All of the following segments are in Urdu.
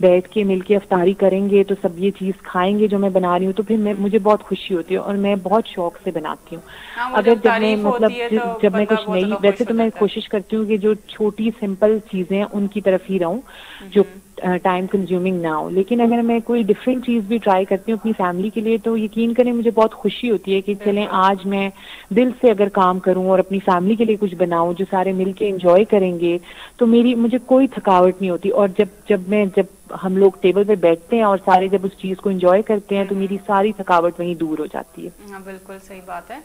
بیٹھ کے مل کے افطاری کریں گے تو سب یہ چیز کھائیں گے جو میں بنا رہی ہوں تو پھر مجھے بہت خوشی ہوتی ہے اور میں بہت شوق سے بناتی ہوں. اگر جب میں مطلب جب میں کچھ نہیں, ویسے تو میں کوشش کرتی ہوں کہ جو چھوٹی سمپل چیزیں ہیں ان کی طرف ہی رہوں جو ٹائم کنزیومنگ نہ ہو, لیکن اگر میں کوئی ڈفرینٹ چیز بھی ٹرائی کرتی ہوں اپنی فیملی کے لیے تو یقین کریں مجھے بہت خوشی ہوتی ہے کہ چلیں آج میں دل سے اگر کام کروں اور اپنی فیملی کے لیے کچھ بناؤں جو سارے مل کے انجوائے کریں گے تو مجھے کوئی تھکاوٹ نہیں ہوتی. اور جب ہم لوگ ٹیبل پہ بیٹھتے ہیں اور سارے جب اس چیز کو انجوائے کرتے ہیں تو میری ساری تھکاوٹ وہیں دور ہو جاتی ہے. ہاں بالکل صحیح بات ہے.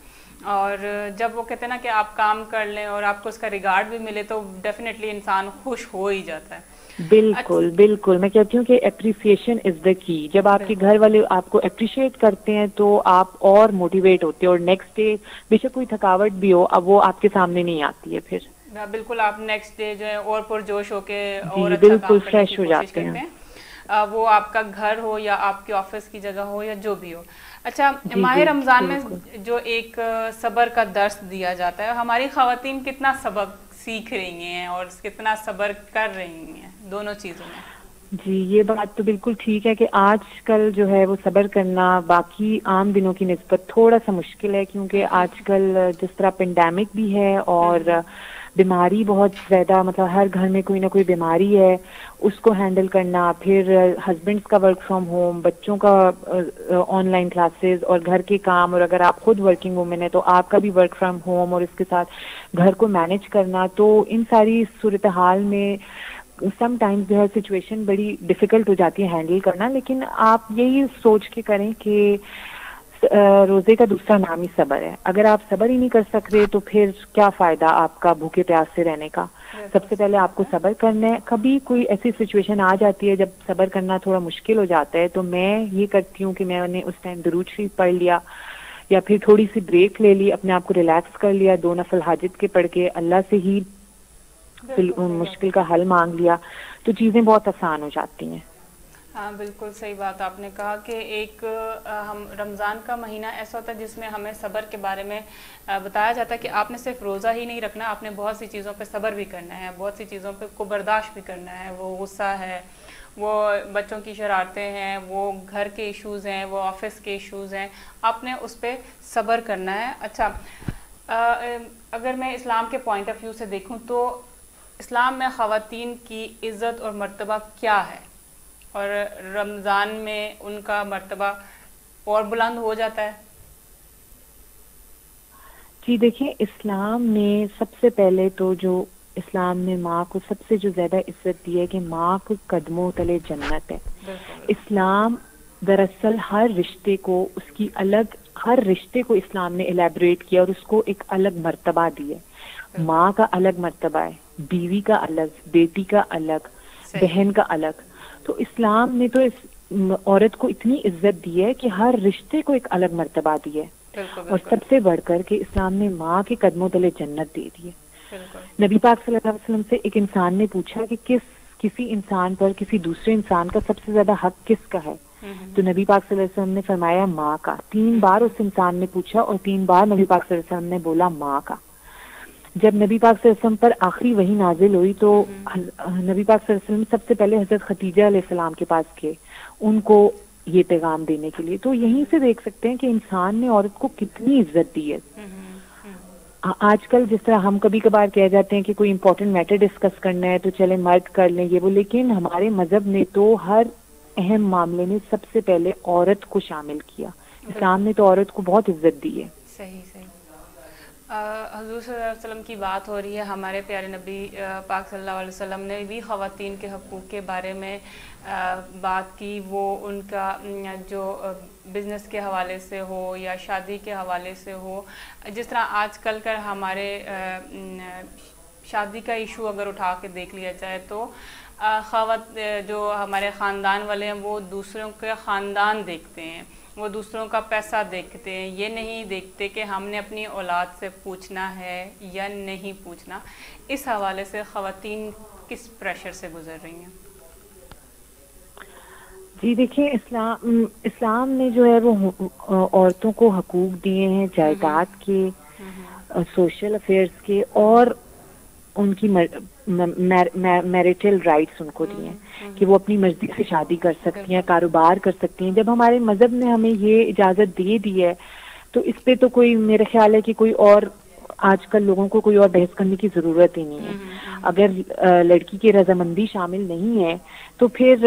اور جب وہ کہتے ہیں نا کہ آپ کام کر لیں اور آپ کو اس کا ریگارڈ بھی ملے تو ڈیفینیٹلی انسان خوش ہو ہی جاتا ہے. بالکل بالکل, میں کہتی ہوں کہ اپریسیشن از دا کی. جب آپ کے گھر والے آپ کو اپریشیٹ کرتے ہیں تو آپ اور موٹیویٹ ہوتے ہیں اور نیکسٹ ڈے بے شک کوئی تھکاوٹ بھی ہو اب وہ آپ کے سامنے نہیں آتی ہے. پھر بالکل آپ نیکسٹ ڈے جو ہے اور پرجوش ہو کے اور جی اچھا بالکل کام کرنے فریش کی ہو کوشش جاتے کرتے ہیں, وہ آپ کا گھر ہو یا آپ کے آفس کی جگہ ہو یا جو بھی ہو. اچھا, ماہ رمضان میں جو ایک صبر کا درس دیا جاتا ہے, ہماری خواتین کتنا سبق سیکھ رہی ہیں اور کتنا صبر کر رہی ہیں دونوں چیزوں میں؟ جی یہ بات تو بالکل ٹھیک ہے کہ آج کل جو ہے وہ صبر کرنا باقی عام دنوں کی نسبت تھوڑا سا مشکل ہے کیونکہ آج کل جس طرح پینڈیمک بھی ہے اور بیماری بہت زیادہ, مطلب ہر گھر میں کوئی نہ کوئی بیماری ہے, اس کو ہینڈل کرنا, پھر ہسبینڈ کا ورک فرام ہوم, بچوں کا آن لائن کلاسز اور گھر کے کام, اور اگر آپ خود ورکنگ وومن ہے تو آپ کا بھی ورک فرام ہوم اور اس کے ساتھ گھر کو مینج کرنا. تو ان ساری صورتحال میں سم ٹائمز جو ہے سچویشن بڑی ڈیفیکلٹ ہو جاتی ہے ہینڈل کرنا, لیکن آپ یہی سوچ کے کریں کہ روزے کا دوسرا نام ہی صبر ہے. اگر آپ صبر ہی نہیں کر سک رہے تو پھر کیا فائدہ آپ کا بھوکے پیاس سے رہنے کا. سب سے پہلے آپ کو صبر کرنا ہے. کبھی کوئی ایسی سچویشن آ جاتی ہے جب صبر کرنا تھوڑا مشکل ہو جاتا ہے تو میں یہ کرتی ہوں کہ میں نے اس ٹائم درود شریف پڑھ لیا یا پھر تھوڑی سی بریک لے لی, اپنے آپ کو ریلیکس کر لیا, 2 نفل حاجت کے پڑھ کے اللہ سے ہی مشکل کا حل مانگ لیا تو چیزیں بہت آسان ہو جاتی ہیں. ہاں بالکل صحیح بات آپ نے کہا کہ ایک ہم رمضان کا مہینہ ایسا ہوتا ہے جس میں ہمیں صبر کے بارے میں بتایا جاتا ہے کہ آپ نے صرف روزہ ہی نہیں رکھنا, آپ نے بہت سی چیزوں پہ صبر بھی کرنا ہے, بہت سی چیزوں پہ کو برداشت بھی کرنا ہے. وہ غصہ ہے, وہ بچوں کی شرارتیں ہیں, وہ گھر کے ایشوز ہیں, وہ آفس کے ایشوز ہیں, آپ نے اس پہ صبر کرنا ہے. اچھا, اگر میں اسلام کے پوائنٹ آف ویو سے دیکھوں تو اسلام میں خواتین کی عزت اور مرتبہ کیا ہے, اور رمضان میں ان کا مرتبہ اور بلند ہو جاتا ہے؟ جی دیکھیں, اسلام میں سب سے پہلے تو جو اسلام نے ماں کو سب سے جو زیادہ عزت دی ہے کہ ماں کو قدموں تلے جنت ہے. اسلام دراصل ہر رشتے کو اس کی الگ, ہر رشتے کو اسلام نے الیبریٹ کیا اور اس کو ایک الگ مرتبہ دی ہے. ماں کا الگ مرتبہ ہے, بیوی کا الگ, بیٹی کا الگ, بہن کا الگ. تو اسلام نے تو اس عورت کو اتنی عزت دی ہے کہ ہر رشتے کو ایک الگ مرتبہ دی ہے. اور سب سے بڑھ کر کے اسلام نے ماں کے قدموں تلے جنت دے دی ہے. نبی پاک صلی اللہ علیہ وسلم سے ایک انسان نے پوچھا کہ کسی انسان پر کسی دوسرے انسان کا سب سے زیادہ حق کس کا ہے, تو نبی پاک صلی اللہ علیہ وسلم نے فرمایا ماں کا. 3 بار اس انسان نے پوچھا اور 3 بار نبی پاک صلی اللہ علیہ وسلم نے بولا ماں کا. جب نبی پاک صلی اللہ علیہ وسلم پر آخری وحی نازل ہوئی تو نبی پاک صلی اللہ علیہ وسلم سب سے پہلے حضرت خدیجہ علیہ السلام کے پاس گئے ان کو یہ پیغام دینے کے لیے. تو یہیں سے دیکھ سکتے ہیں کہ انسان نے عورت کو کتنی عزت دی ہے. آج کل جس طرح ہم کبھی کبھار کہہ جاتے ہیں کہ کوئی امپورٹنٹ میٹر ڈسکس کرنا ہے تو چلے مرد کر لیں یہ وہ, لیکن ہمارے مذہب نے تو ہر اہم معاملے میں سب سے پہلے عورت کو شامل کیا. اسلام نے تو عورت کو بہت عزت دی ہے. صحیح. حضور صلی اللہ علیہ وسلم کی بات ہو رہی ہے, ہمارے پیارے نبی پاک صلی اللہ علیہ وسلم نے بھی خواتین کے حقوق کے بارے میں بات کی. وہ ان کا جو بزنس کے حوالے سے ہو یا شادی کے حوالے سے ہو, جس طرح آج کل کا ہمارے شادی کا ایشو اگر اٹھا کے دیکھ لیا جائے تو جو ہمارے خاندان والے ہیں وہ دوسروں کے خاندان دیکھتے ہیں, وہ دوسروں کا پیسہ دیکھتے ہیں, یہ نہیں دیکھتے کہ ہم نے اپنی اولاد سے پوچھنا ہے یا نہیں پوچھنا. اس حوالے سے خواتین کس پریشر سے گزر رہی ہیں؟ جی دیکھیں, اسلام نے جو ہے وہ عورتوں کو حقوق دیے ہیں جائیداد کے, سوشل افیئرس کے, اور ان کی میریٹل رائٹس ان کو دیے ہیں کہ وہ اپنی مرضی سے شادی کر سکتی ہیں, کاروبار کر سکتی ہیں. جب ہمارے مذہب نے ہمیں یہ اجازت دے دی ہے تو اس پہ تو کوئی, میرا خیال ہے کہ کوئی اور آج کل لوگوں کو کوئی اور بحث کرنے کی ضرورت ہی نہیں ہے. اگر لڑکی کی رضامندی شامل نہیں ہے تو پھر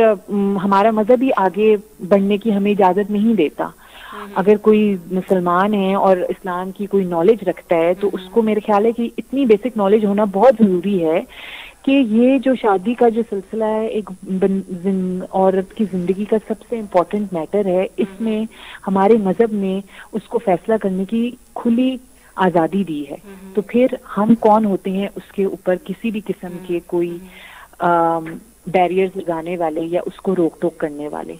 ہمارا مذہب ہی آگے بڑھنے کی ہمیں اجازت نہیں دیتا. اگر کوئی مسلمان ہے اور اسلام کی کوئی نالج رکھتا ہے تو اس کو میرے خیال ہے کہ اتنی بیسک نالج ہونا بہت ضروری ہے کہ یہ جو شادی کا جو سلسلہ ہے ایک عورت کی زندگی کا سب سے امپورٹنٹ میٹر ہے. اس میں ہمارے مذہب نے اس کو فیصلہ کرنے کی کھلی آزادی دی ہے. تو پھر ہم کون ہوتے ہیں اس کے اوپر کسی بھی قسم کے کوئی بیریئرز لگانے والے یا اس کو روک ٹوک کرنے والے.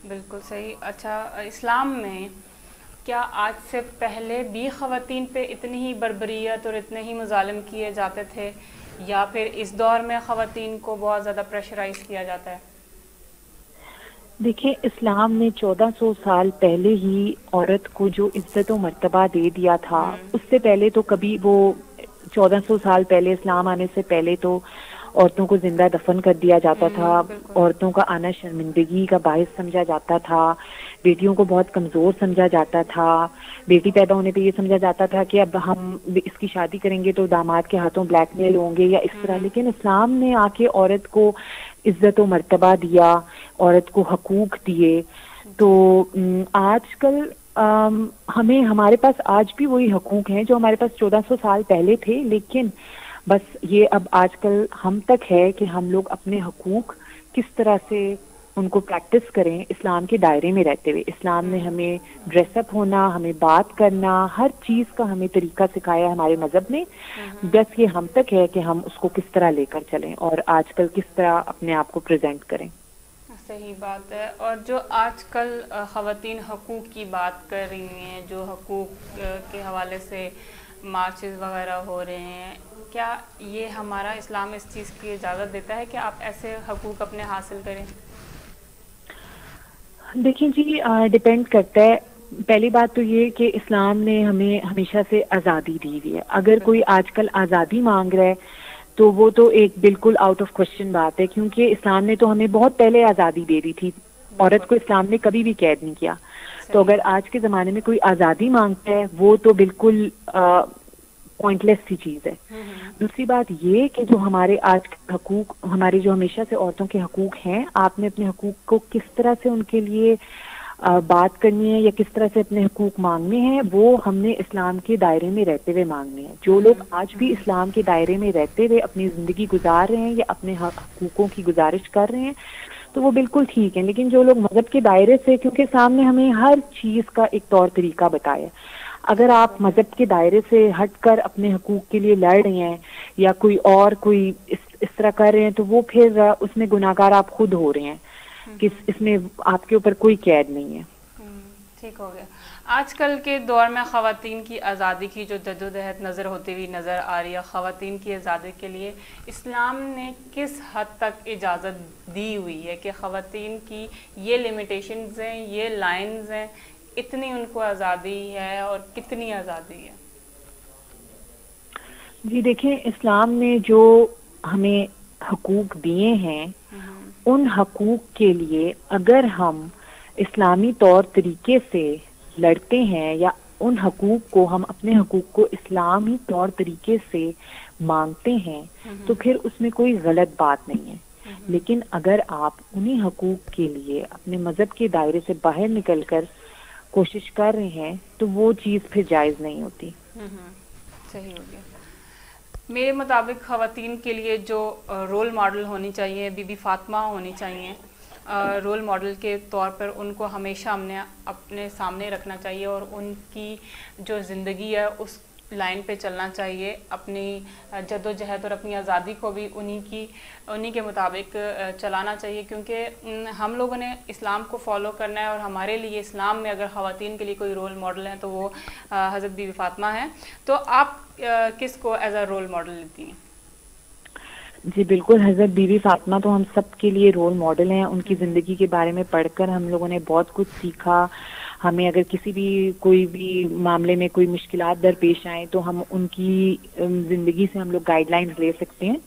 بالکل صحیح. اچھا, اسلام میں کیا آج سے پہلے بھی خواتین پہ اتنی ہی بربریت اور اتنے ہی مظالم کیے جاتے تھے, یا پھر اس دور میں خواتین کو بہت زیادہ پریشرائز کیا جاتا ہے؟ دیکھیں, اسلام نے 1400 سال پہلے ہی عورت کو جو عزت و مرتبہ دے دیا تھا, اس سے پہلے تو کبھی وہ 1400 سال پہلے اسلام آنے سے پہلے تو عورتوں کو زندہ دفن کر دیا جاتا تھا. عورتوں کا آنا شرمندگی کا باعث سمجھا جاتا تھا. بیٹیوں کو بہت کمزور سمجھا جاتا تھا. بیٹی پیدا ہونے پہ یہ سمجھا جاتا تھا کہ اب ہم اس کی شادی کریں گے تو داماد کے ہاتھوں بلیک میل ہوں گے یا اس طرح. لیکن اسلام نے آ کے عورت کو عزت و مرتبہ دیا, عورت کو حقوق دیے. تو آج کل ہمیں, ہمارے پاس آج بھی وہی حقوق ہیں جو ہمارے پاس 1400 سال پہلے تھے, لیکن بس یہ اب آج کل ہم تک ہے کہ ہم لوگ اپنے حقوق کس طرح سے ان کو پریکٹس کریں اسلام کے دائرے میں رہتے ہوئے. اسلام نے ہمیں ڈریس اپ ہونا, ہمیں بات کرنا, ہر چیز کا ہمیں طریقہ سکھایا ہے ہمارے مذہب نے. بس یہ ہم تک ہے کہ ہم اس کو کس طرح لے کر چلیں اور آج کل کس طرح اپنے آپ کو پریزنٹ کریں. صحیح بات ہے. اور جو آج کل خواتین حقوق کی بات کر رہی ہیں, جو حقوق کے حوالے سے مارچز وغیرہ ہو رہے ہیں, کیا یہ ہمارا اسلام اس چیز کی اجازت دیتا ہے کہ آپ ایسے حقوق اپنے حاصل کریں؟ دیکھیں جی, ڈیپینڈ کرتا ہے. پہلی بات تو یہ کہ اسلام نے ہمیں ہمیشہ سے آزادی دی ہوئی ہے. اگر کوئی آج کل آزادی مانگ رہا ہے تو وہ تو ایک بالکل آؤٹ آف کوشچن بات ہے, کیونکہ اسلام نے تو ہمیں بہت پہلے آزادی دے دی تھی. عورت کو اسلام نے کبھی بھی قید نہیں کیا. تو اگر آج کے زمانے میں کوئی آزادی مانگتا ہے وہ تو بالکل پوائنٹ لیس سی چیز ہے. دوسری بات یہ کہ جو ہمارے آج کے حقوق, ہمارے جو ہمیشہ سے عورتوں کے حقوق ہیں, آپ نے اپنے حقوق کو کس طرح سے ان کے لیے بات کرنی ہے یا کس طرح سے اپنے حقوق مانگنے ہیں, وہ ہم نے اسلام کے دائرے میں رہتے ہوئے مانگنے ہیں. جو لوگ آج بھی اسلام کے دائرے میں رہتے ہوئے اپنی زندگی گزار رہے ہیں یا اپنے حقوقوں کی گزارش کر رہے ہیں تو وہ بالکل ٹھیک ہیں. لیکن جو لوگ مذہب کے دائرے سے, کیونکہ اسلام نے ہمیں ہر چیز کا ایک طور طریقہ بتایا, اگر آپ مذہب کے دائرے سے ہٹ کر اپنے حقوق کے لیے لڑ رہے ہیں یا کوئی اور کوئی اس طرح کر رہے ہیں تو وہ پھر اس میں گناہگار آپ خود ہو رہے ہیں, کہ اس میں آپ کے اوپر کوئی قید نہیں ہے. ٹھیک ہو گیا. آج کل کے دور میں خواتین کی آزادی کی جو جدوجہد نظر ہوتی ہوئی نظر آ رہی ہے, خواتین کی آزادی کے لیے اسلام نے کس حد تک اجازت دی ہوئی ہے کہ خواتین کی یہ لمیٹیشنز ہیں, یہ لائنز ہیں, اتنی ان کو آزادی ہے اور کتنی آزادی ہے؟ جی دیکھیں, اسلام نے جو ہمیں حقوق دیے ہیں ان حقوق کے لیے اگر ہم اسلامی طور طریقے سے لڑتے ہیں یا ان حقوق کو ہم اپنے حقوق کو اسلامی طور طریقے سے مانگتے ہیں تو پھر اس میں کوئی غلط بات نہیں ہے. لیکن اگر آپ انہی حقوق کے لیے اپنے مذہب کے دائرے سے باہر نکل کر کوشش کر رہے ہیں تو وہ چیز پھر جائز نہیں ہوتی. صحیح ہو گیا. میرے مطابق خواتین کے لیے جو رول ماڈل ہونی چاہیے بی بی فاطمہ ہونی چاہیے. رول ماڈل کے طور پر ان کو ہمیشہ ہم نے اپنے سامنے رکھنا چاہیے اور ان کی جو زندگی ہے اس لائن پہ چلنا چاہیے. اپنی جد و جہد اور اپنی آزادی کو بھی انہی کے مطابق چلانا چاہیے, کیونکہ ہم لوگوں نے اسلام کو فالو کرنا ہے اور ہمارے لیے اسلام میں اگر خواتین کے لیے کوئی رول ماڈل ہے تو وہ حضرت بی بی فاطمہ ہیں. تو آپ کس کو ایز اے رول ماڈل لیتی ہیں؟ جی بالکل, حضرت بی بی فاطمہ تو ہم سب کے لیے رول ماڈل ہیں. ان کی زندگی کے بارے میں پڑھ کر ہم لوگوں نے بہت کچھ سیکھا. ہمیں اگر کسی بھی کوئی بھی معاملے میں کوئی مشکلات درپیش آئیں تو ہم ان کی زندگی سے ہم لوگ گائیڈ لائنز لے سکتے ہیں.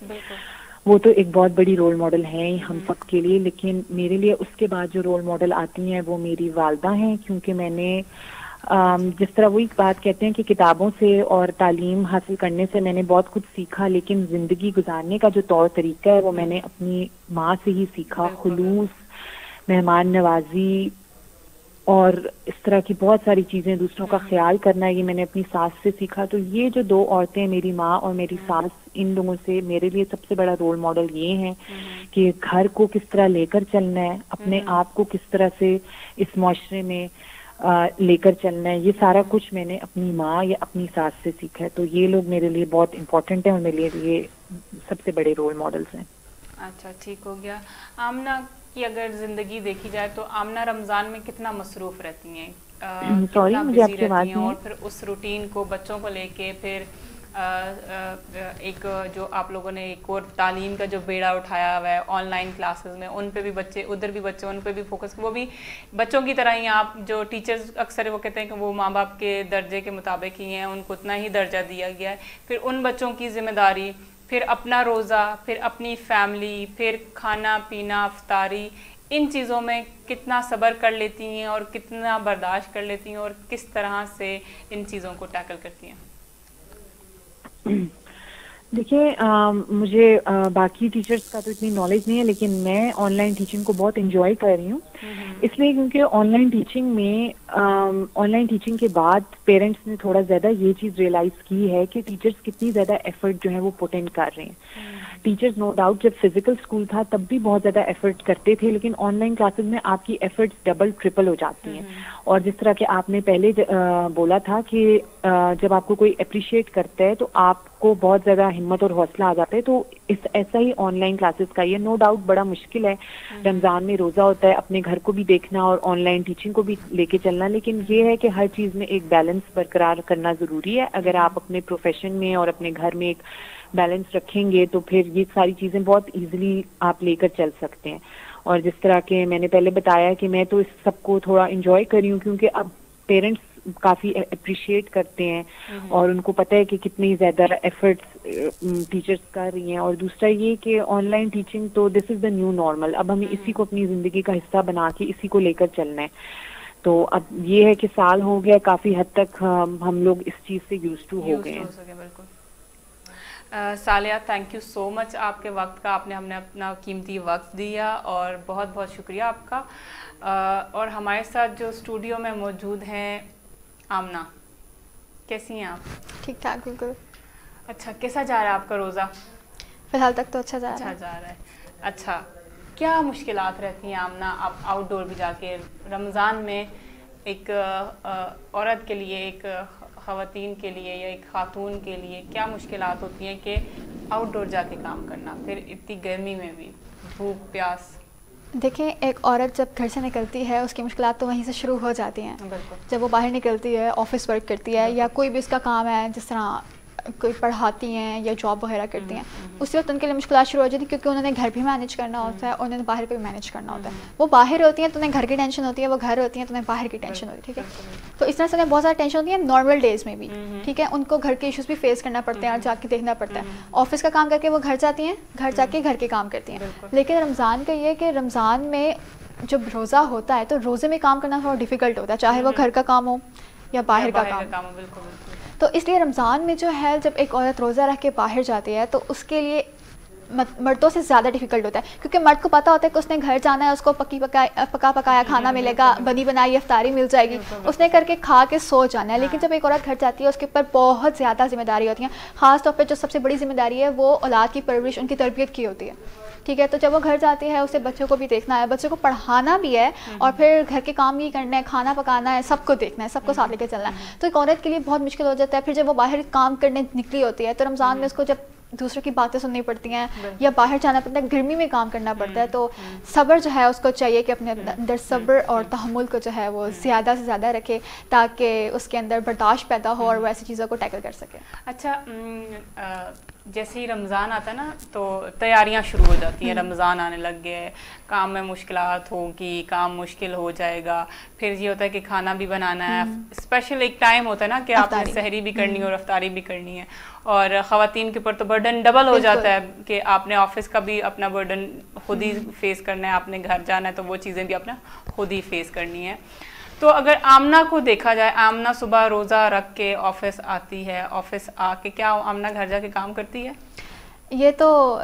وہ تو ایک بہت بڑی رول ماڈل ہیں ہم سب کے لیے. لیکن میرے لیے اس کے بعد جو رول ماڈل آتی ہیں وہ میری والدہ ہیں, کیونکہ میں نے جس طرح وہی بات کہتے ہیں کہ کتابوں سے اور تعلیم حاصل کرنے سے میں نے بہت کچھ سیکھا, لیکن زندگی گزارنے کا جو طور طریقہ ہے وہ میں نے اپنی ماں سے ہی سیکھا. خلوص, مہمان نوازی اور اس طرح کی بہت ساری چیزیں, دوسروں کا خیال کرنا, یہ میں نے اپنی ساس سے سیکھا. تو یہ جو 2 عورتیں, میری ماں اور میری ساس, ان لوگوں سے میرے لیے سب سے بڑا رول ماڈل یہ ہیں کہ گھر کو کس طرح لے کر چلنا ہے, اپنے آپ کو کس طرح سے اس معاشرے میں لے کر چلنا ہے. یہ سارا کچھ میں نے اپنی ماں یا اپنی ساس سے سیکھا ہے. تو یہ لوگ میرے لیے بہت امپورٹنٹ ہیں اور میرے لیے سب سے بڑے رول ماڈلز ہیں. اچھا, ٹھیک ہو گیا. آمنہ کی اگر زندگی دیکھی جائے تو آمنہ رمضان میں کتنا مصروف رہتی ہیں, سوری مجھے آپ کی آواز نہیں, اور پھر اس روٹین کو بچوں کو لے کے, پھر ایک جو آپ لوگوں نے ایک اور تعلیم کا جو بیڑا اٹھایا ہوا ہے آن لائن کلاسز میں, ان پہ بھی بچے, ادھر بھی بچے, ان پہ بھی فوکس, وہ بھی بچوں کی طرح ہی. آپ جو ٹیچرز اکثر وہ کہتے ہیں کہ وہ ماں باپ کے درجے کے مطابق ہی ہیں, ان کو اتنا ہی درجہ دیا گیا ہے. پھر ان بچوں کی ذمہ داری, پھر اپنا روزہ, پھر اپنی فیملی, پھر کھانا پینا, افطاری, ان چیزوں میں کتنا صبر کر لیتی ہیں اور کتنا برداشت کر لیتی ہیں, اور کس طرح سے ان چیزوں کو ٹیکل کرتی ہیں؟ دیکھیے مجھے باقی ٹیچرز کا تو اتنی نالج نہیں ہے, لیکن میں آن لائن ٹیچنگ کو بہت انجوائے کر رہی ہوں. اس لیے کیونکہ آن لائن ٹیچنگ کے بعد پیرنٹس نے تھوڑا زیادہ یہ چیز ریئلائز کی ہے کہ ٹیچرز کتنی زیادہ ایفرٹ جو ہے وہ پٹ ان کر رہے ہیں. ٹیچرز نو ڈاؤٹ جب فزیکل اسکول تھا تب بھی بہت زیادہ ایفرٹ کرتے تھے, لیکن آن لائن کلاسز میں آپ کی ایفرٹس ڈبل ٹرپل ہو جاتی ہیں. اور جس طرح کہ آپ نے پہلے بولا تھا کہ جب آپ کو کوئی اپریشیٹ کرتا ہے تو آپ کو بہت زیادہ ہمت اور حوصلہ آ جاتا ہے. تو ایسا ہی آن لائن کلاسز کا یہ نو ڈاؤٹ بڑا مشکل ہے. رمضان میں روزہ ہوتا ہے, اپنے گھر کو بھی دیکھنا اور آن لائن ٹیچنگ کو بھی لے کے چلنا, لیکن یہ ہے کہ ہر چیز میں ایک بیلنس برقرار کرنا ضروری ہے. اگر آپ اپنے پروفیشن میں اور اپنے گھر میں ایک بیلنس رکھیں گے تو پھر یہ ساری چیزیں بہت ایزیلی آپ لے کر چل سکتے ہیں. اور جس طرح کہ میں نے پہلے بتایا کہ میں تو اس سب کو تھوڑا انجوائے کر رہی ہوں, کیونکہ اب پیرنٹس کافی اپریشیٹ کرتے ہیں اور ان کو پتہ ہے کہ کتنی زیادہ ایفرٹس ٹیچرز کر رہی ہیں. اور دوسرا یہ کہ آن لائن ٹیچنگ تو دس از دا نیو نارمل, اب ہمیں اسی کو اپنی زندگی کا حصہ بنا کے اسی کو لے کر چلنا ہے. تو اب یہ ہے کہ سال ہو گیا, کافی حد تک ہم لوگ اس چیز سے یوز ٹو ہو گئے ہیں. بالکل. سالیہ, تھینک یو سو مچ آپ کے وقت کا, آپ نے ہمیں اپنا قیمتی وقت دیا, اور بہت بہت شکریہ آپ کا. اور ہمارے ساتھ جو اسٹوڈیو میں موجود ہیں آمنہ, کیسی ہیں آپ؟ ٹھیک ٹھاک بالکل. اچھا, کیسا جا رہا ہے آپ کا روزہ؟ فی الحال تک تو اچھا جا رہا ہے. اچھا, کیا مشکلات رہتی ہیں آمنہ آپ آؤٹ ڈور بھی جا کے رمضان میں ایک عورت کے لیے, ایک خواتین کے لیے یا ایک خاتون کے لیے کیا مشکلات ہوتی ہیں کہ آؤٹ ڈور جا کے کام کرنا, پھر اتنی گرمی میں بھی, بھوک پیاس؟ دیکھیں, ایک عورت جب گھر سے نکلتی ہے اس کی مشکلات تو وہیں سے شروع ہو جاتی ہیں. جب وہ باہر نکلتی ہے, آفس ورک کرتی ہے یا کوئی بھی اس کا کام ہے, جس طرح کوئی پڑھاتی ہیں یا جاب وغیرہ کرتی ہیں, اسی وقت ان کے لیے مشکلات شروع ہو جاتی ہیں, کیونکہ انہوں نے گھر بھی مینیج کرنا ہوتا ہے اور انہوں نے باہر پہ بھی مینیج کرنا ہوتا ہے. وہ باہر ہوتی ہیں تو انہیں گھر کی ٹینشن ہوتی ہے, وہ گھر ہوتی ہیں تو انہیں باہر کی ٹینشن ہوتی ہے. ٹھیک ہے, تو اس طرح سے انہیں بہت زیادہ ٹینشن ہوتی ہے نارمل ڈیز میں بھی. ٹھیک ہے, ان کو گھر کے ایشوز بھی فیس کرنا پڑتے ہیں اور جا کے دیکھنا پڑتا ہے. آفس کا کام کر کے وہ گھر جاتی ہیں, گھر جا کے گھر کے کام کرتی ہیں. لیکن رمضان کا یہ کہ رمضان میں جب روزہ ہوتا ہے تو روزے میں کام کرنا تھوڑا ڈیفیکلٹ ہوتا ہے, چاہے وہ گھر کا کام ہو یا باہر کا کام. تو اس لیے رمضان میں جو ہے جب ایک عورت روزہ رکھ کے باہر جاتی ہے تو اس کے لیے مردوں سے زیادہ ڈیفیکلٹ ہوتا ہے, کیونکہ مرد کو پتہ ہوتا ہے کہ اس نے گھر جانا ہے, اس کو پکا پکایا کھانا ملے گا, بنی بنائی افطاری مل جائے گی, اس نے کر کے کھا کے سو جانا ہے. لیکن جب ایک عورت گھر جاتی ہے اس کے اوپر بہت زیادہ ذمہ داری ہوتی ہیں, خاص طور پہ جو سب سے بڑی ذمہ داری ہے وہ اولاد کی پرورش, ان کی تربیت کی ہوتی ہے. ٹھیک ہے, تو جب وہ گھر جاتی ہے اسے بچوں کو بھی دیکھنا ہے, بچوں کو پڑھانا بھی ہے, اور پھر گھر کے کام بھی کرنا ہے, کھانا پکانا ہے, سب کو دیکھنا ہے, سب کو ساتھ لے کے چلنا ہے. تو ایک عورت کے لیے بہت مشکل ہو جاتا ہے. پھر جب وہ باہر کام کرنے نکلی ہوتی ہے تو رمضان میں اس کو جب دوسروں کی باتیں سننی پڑتی ہیں یا باہر جانا پڑتا ہے, گرمی میں کام کرنا پڑتا ہے, تو صبر جو ہے اس کو چاہیے کہ اپنے اندر صبر اور تحمل کو جو ہے وہ زیادہ سے زیادہ رکھے, تاکہ اس کے اندر برداشت پیدا ہو اور وہ ایسی چیزوں کو ٹیکل کر سکے. اچھا, جیسے ہی رمضان آتا ہے نا تو تیاریاں شروع ہو جاتی ہیں, رمضان آنے لگ گیا ہے, کام میں مشکلات ہوگی, کام مشکل ہو جائے گا, پھر یہ ہوتا ہے کہ کھانا بھی بنانا ہے, اسپیشل ایک ٹائم ہوتا ہے نا کہ آپ نے سحری بھی کرنی ہے اور افطاری بھی کرنی ہے, اور خواتین کے اوپر تو برڈن ڈبل ہو جاتا ہے کہ آپ نے آفس کا بھی اپنا برڈن خود ہی فیس کرنا ہے, آپ نے گھر جانا ہے تو وہ چیزیں بھی اپنا خود ہی فیس کرنی ہے. تو اگر آمنہ کو دیکھا جائے, آمنہ صبح روزہ رکھ کے آفس آتی ہے, آفس آ کے کیا آمنہ گھر جا کے کام کرتی ہے؟ یہ تو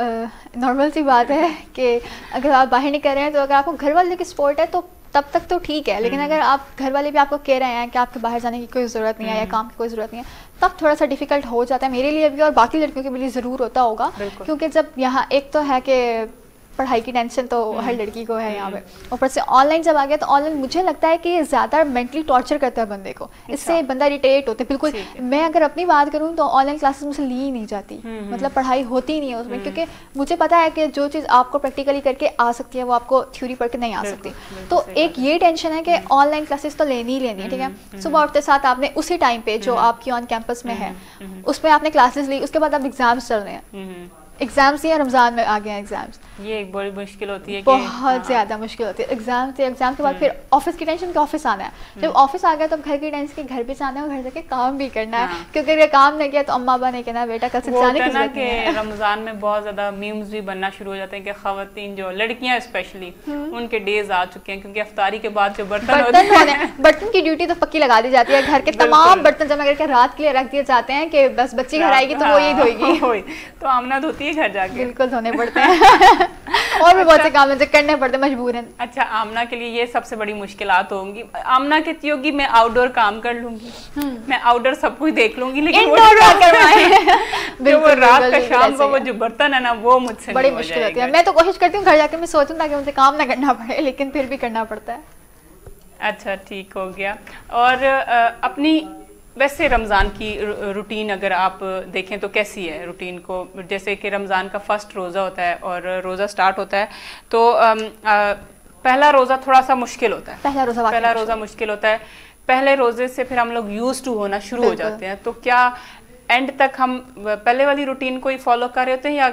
نارمل سی بات ہے کہ اگر آپ باہر نہیں کر رہے ہیں تو اگر آپ کو گھر والے کی سپورٹ ہے تو تب تک تو ٹھیک ہے, لیکن اگر آپ گھر والے بھی آپ کو کہہ رہے ہیں کہ آپ کے باہر جانے کی کوئی ضرورت نہیں ہے یا کام کی کوئی ضرورت نہیں ہے, تب تھوڑا سا ڈیفیکلٹ ہو جاتا ہے میرے لیے بھی اور باقی لڑکیوں کے لیے ضرور ہوتا ہوگا, کیونکہ جب یہاں ایک تو ہے کہ پڑھائی کی ٹینشن تو ہر لڑکی کو ہے یہاں پہ, اوپر سے آن لائن جب آ گیا تو آن لائن مجھے لگتا ہے کہ زیادہ مینٹلی ٹارچر کرتا ہے بندے کو, اس سے بندہ اریٹیٹ ہوتا ہے. بالکل میں اگر اپنی بات کروں تو آن لائن کلاسز مجھ سے لی ہی نہیں جاتی, مطلب پڑھائی ہوتی ہی نہیں ہے اس میں, کیونکہ مجھے پتا ہے کہ جو چیز آپ کو پریکٹیکلی کر کے آ سکتی ہے وہ آپ کو تھیوری پڑھ کے نہیں آ سکتی. تو ایک یہ ٹینشن ہے کہ آن لائن کلاسز تو لینی ہی لینی ہے, ٹھیک ہے, صبح اٹھتے ساتھ آپ نے اسی ٹائم پہ جو آپ کی آن کیمپس میں ہے اس میں آپ نے کلاسز لی, اس کے بعد آپ ایگزامس چل رہے ہیں, ایگزامس ہی رمضان میں آ گئے ہیں ایگزامس, یہ ایک بڑی مشکل ہوتی ہے, بہت زیادہ مشکل ہوتی ہے. ایگزام سے ایگزام کے بعد پھر آفس کی ٹینشن کہ آفس آنا ہے, جب آفس آ گیا تو گھر کی ٹینشن کہ گھر پہ جانا ہے اور گھر جا کے کام بھی کرنا ہے, کیونکہ اگر کام نہیں کیا تو اماں ابا نے کہنا بیٹا کل سے جانے کی ضرورت نہیں ہے. رمضان میں بہت زیادہ میمز بھی بننا شروع ہو جاتے ہیں کہ خواتین جو لڑکیاں اسپیشلی ان کے ڈیز آ چکے ہیں, کیونکہ افطاری کے بعد جو برتن کی ڈیوٹی تو پکی لگا دی جاتی ہے, گھر کے تمام برتن جمع کر کے رات کے لیے رکھ دیے جاتے ہیں کہ بس بچی گھر آئے گی تو وہ عید ہوئے گی, تو آمنہ دھوتی ہے گھر جا کے, بالکل دھونے پڑتے ہیں اور بھی بہت سے کام ہیں کرنے پڑتے ہیں مجبوراً. اچھا, آمنہ کے لیے یہ سب سے بڑی مشکلات ہوں گی. آمنہ کہتی ہوگی میں آؤٹ ڈور کام کر لوں گی, میں آؤٹ ڈور سب کچھ دیکھ لوں گی, لیکن وہ رات کا شام کا وہ جو برتن ہے نا وہ مجھ سے بڑی مشکل ہوتی ہے. میں تو کوشش کرتی ہوں گھر جا کے میں سوچوں تاکہ مجھے کام نہ کرنا پڑے, لیکن پھر بھی کرنا پڑتا ہے. اچھا ٹھیک ہو گیا. اور اپنی ویسے رمضان کی روٹین اگر آپ دیکھیں تو کیسی ہے روٹین کو, جیسے کہ رمضان کا فرسٹ روزہ ہوتا ہے اور روزہ سٹارٹ ہوتا ہے تو پہلا روزہ تھوڑا سا مشکل ہوتا ہے, پہلا روزہ مشکل ہوتا ہے, پہلے روزے سے پھر ہم لوگ یوز ٹو ہونا شروع ہو جاتے ہیں. تو کیا اینڈ تک ہم پہلے والی روٹین کو ہی فالو کر رہے ہوتے ہیں یا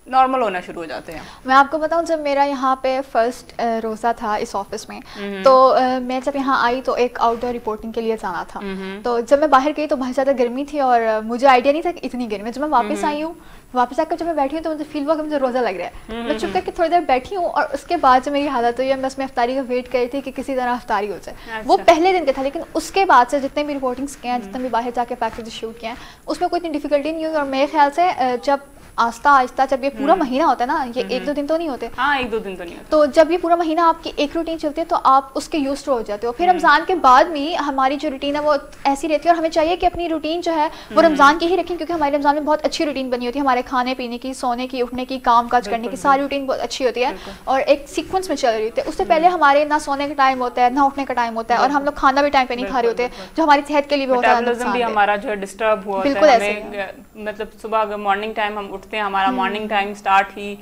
نارمل ہونا شروع ہو جاتے ہیں؟ میں آپ کو بتاؤں, جب میرا یہاں پہ فرسٹ روزہ تھا اس آفس میں تو میں جب یہاں آئی تو ایک آؤٹ ڈور رپورٹنگ کے لیے جانا تھا, تو جب میں باہر گئی تو بہت زیادہ گرمی تھی اور مجھے آئیڈیا نہیں تھا کہ اتنی گرمی. جب میں واپس آئی ہوں, واپس آ کر جب میں بیٹھی ہوں تو مجھے فیل ہوا کہ مجھے روزہ لگ رہا ہے. میں چپ کر کے تھوڑی دیر بیٹھی ہوں اور اس کے بعد جو میری حالت ہوئی ہے بس میں افطاری کا ویٹ کر رہی تھی کہ کسی طرح افطاری ہو جائے. وہ پہلے دن کا تھا, لیکن اس کے بعد سے جتنے بھی رپورٹنگس کیے ہیں, جتنے بھی باہر جا کے پیکیج شوٹ کیے ہیں, اس میں کوئی اتنی ڈیفیکلٹی نہیں ہوئی. اور میرے خیال سے جب آہستہ آہستہ جب یہ پورا مہینہ ہوتا ہے نا, یہ ایک دو دن تو نہیں ہوتے, ہاں ایک دو دن تو نہیں ہوتے, تو جب یہ پورا مہینہ آپ کی ایک روٹین چلتی ہے تو آپ اس کے یوز ٹو ہو جاتے ہو. پھر رمضان کے بعد بھی ہماری جو روٹین ہے وہ ایسی رہتی ہے, اور ہمیں چاہیے کہ اپنی روٹین جو ہے وہ رمضان کی ہی رکھیں, کیونکہ ہمارے رمضان میں بہت اچھی روٹین بنی ہوتی ہے. ہمارے کھانے پینے کی, سونے کی, اٹھنے کی, کام کاج کرنے کی ساری روٹین بہت اچھی ہوتی ہے اور ایک سیکوینس میں چل رہی ہوتی ہے. اس سے پہلے ہمارے نہ سونے کا ٹائم ہوتا ہے نہ اٹھنے کا ٹائم ہوتا ہے, اور ہم لوگ کھانا بھی ٹائم پہ نہیں کھا رہے ہوتے, جو ہماری صحت کے لیے بھی ہوتا ہے بھی ہمارا جو ہے ڈسٹرب ہوا ہوتا ہے. ہمیں مطلب صبح اگر مارننگ ٹائم ہم اٹھتے ہیں, ہمارا مارننگ ٹائم اسٹارٹ ہی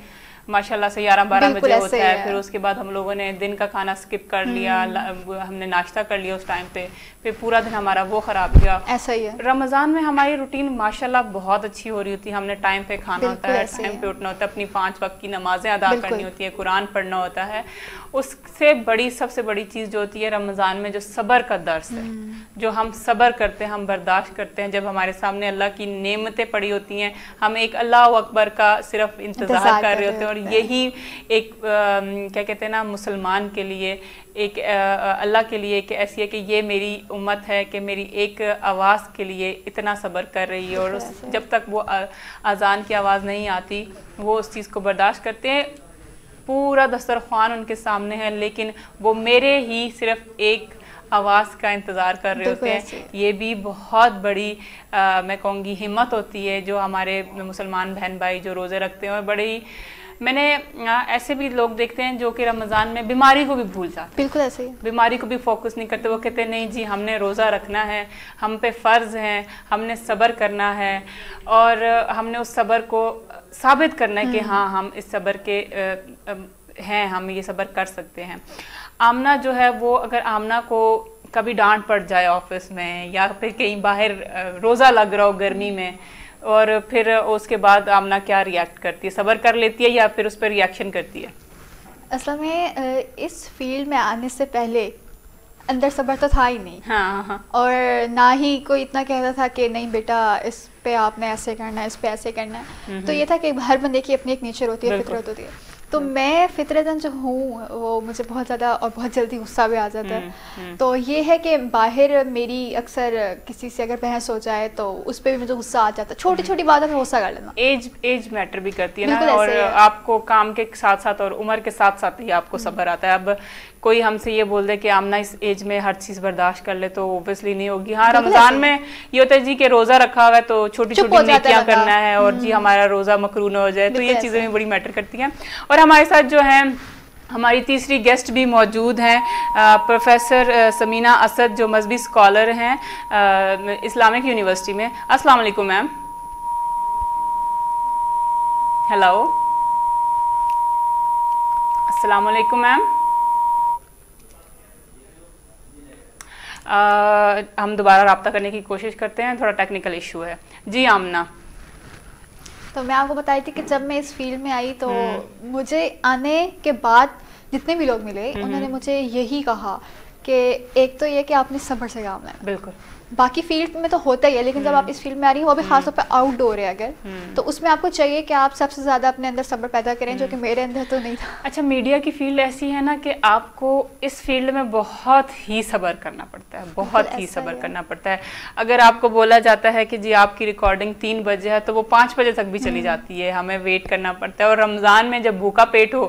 ماشاءاللہ سے 11-12 بجے ہوتا ہے, پھر اس کے بعد ہم لوگوں نے دن کا کھانا اسکپ کر لیا, ہم نے ناشتہ کر لیا اس ٹائم پہ, پھر پورا دن ہمارا وہ خراب گیا. ایسا ہی ہے. رمضان میں ہماری روٹین ماشاءاللہ بہت اچھی ہو رہی ہوتی ہے, ہم نے ٹائم پہ کھانا ہوتا ہے, ٹائم پہ اٹھنا ہوتا ہے, اپنی 5 وقت کی نمازیں ادا کرنی ہوتی ہے, قرآن پڑھنا ہوتا ہے. اس سے بڑی سب سے بڑی چیز جو ہوتی ہے رمضان میں جو صبر کا درس ہے, جو ہم صبر کرتے ہیں, ہم برداشت کرتے ہیں. جب ہمارے سامنے اللہ کی نعمتیں پڑی ہوتی ہیں, ہم ایک اللہ اکبر کا صرف انتظار کر رہے ہوتے ہیں. اور یہی ایک کیا کہتے ہیں نا, مسلمان کے لیے ایک اللہ کے لیے ایک ایسی ہے کہ یہ میری امت ہے کہ میری ایک آواز کے لیے اتنا صبر کر رہی ہے, اور جب تک وہ اذان کی آواز نہیں آتی وہ اس چیز کو برداشت کرتے ہیں. پورا دسترخوان ان کے سامنے ہے, لیکن وہ میرے ہی صرف ایک آواز کا انتظار کر رہے ہوتے ہیں. یہ بھی بہت بڑی میں کہوں گی ہمت ہوتی ہے جو ہمارے مسلمان بہن بھائی جو روزے رکھتے ہیں. اور بڑی میں نے ایسے بھی لوگ دیکھتے ہیں جو کہ رمضان میں بیماری کو بھی بھول جاتے ہیں, بالکل ایسے ہی, بیماری کو بھی فوکس نہیں کرتے. وہ کہتے ہیں نہیں جی ہم نے روزہ رکھنا ہے, ہم پہ فرض ہیں, ہم نے صبر کرنا ہے, اور ہم نے اس صبر کو ثابت کرنا ہے کہ ہاں ہم اس صبر کے ہیں, ہم یہ صبر کر سکتے ہیں. آمنہ جو ہے وہ اگر آمنہ کو کبھی ڈانٹ پڑ جائے آفس میں یا پھر کہیں باہر روزہ لگ رہا ہو گرمی میں, اور پھر اس کے بعد آمنہ کیا ریئیکٹ کرتی ہے, صبر کر لیتی ہے یا پھر اس پر ریئیکشن کرتی ہے؟ اصل میں اس فیلڈ میں آنے سے پہلے اندر صبر تو تھا ہی نہیں. ہاں. اور نہ ہی کوئی اتنا کہتا تھا کہ نہیں بیٹا اس پہ آپ نے ایسے کرنا ہے, اس پہ ایسے کرنا ہے. تو یہ تھا کہ ہر بندے کی اپنی ایک نیچر ہوتی ہے, فطرت ہوتی ہے. تو میں فطرتاً جو ہوں وہ مجھے بہت زیادہ اور بہت جلدی غصہ بھی آ جاتا ہے. تو یہ ہے کہ باہر میری اکثر کسی سے اگر بحث ہو جائے تو اس پہ بھی مجھے غصہ آ جاتا ہے. چھوٹی چھوٹی باتوں پہ غصہ کر لینا. ایج میٹر بھی کرتی ہے نا, اور آپ کو کام کے ساتھ ساتھ اور عمر کے ساتھ ساتھ ہی آپ کو صبر آتا ہے. اب کوئی ہم سے یہ بول دے کہ آمنہ اس ایج میں ہر چیز برداشت کر لے تو اوبیسلی نہیں ہوگی. ہاں رمضان میں یہ ہوتا ہے جی کہ روزہ رکھا ہوا ہے تو چھوٹی چھوٹی نیکیاں کرنا ہے, اور جی ہمارا روزہ مکروہ نہ ہو جائے, تو یہ چیزیں بھی بڑی میٹر کرتی ہیں. اور ہمارے ساتھ جو ہیں ہماری تیسری گیسٹ بھی موجود ہیں, پروفیسر سمینہ اسد جو مذہبی اسکالر ہیں اسلامک یونیورسٹی میں. السلام علیکم میم. ہیلو, السلام علیکم میم. ہم دوبارہ رابطہ کرنے کی کوشش کرتے ہیں, تھوڑا ٹیکنیکل ایشو ہے. جی آمنہ. تو میں آپ کو بتائی تھی کہ جب میں اس فیلڈ میں آئی تو مجھے آنے کے بعد جتنے بھی لوگ ملے انہوں نے مجھے یہی کہا کہ ایک تو یہ کہ آپ نے صبر سے کام لینا. بالکل. باقی فیلڈ میں تو ہوتا ہی ہے, لیکن جب آپ اس فیلڈ میں آ رہی ہیں وہ بھی خاص طور پہ آؤٹ ڈور ہے اگر, تو اس میں آپ کو چاہیے کہ آپ سب سے زیادہ اپنے اندر صبر پیدا کریں, جو کہ میرے اندر تو نہیں تھا. اچھا, میڈیا کی فیلڈ ایسی ہے نا کہ آپ کو اس فیلڈ میں بہت ہی صبر کرنا پڑتا ہے, بہت ہی صبر کرنا پڑتا ہے. اگر آپ کو بولا جاتا ہے کہ جی آپ کی ریکارڈنگ 3 بجے ہے تو وہ 5 بجے تک بھی چلی جاتی ہے, ہمیں ویٹ کرنا پڑتا ہے. اور رمضان میں جب بھوکا پیٹ ہو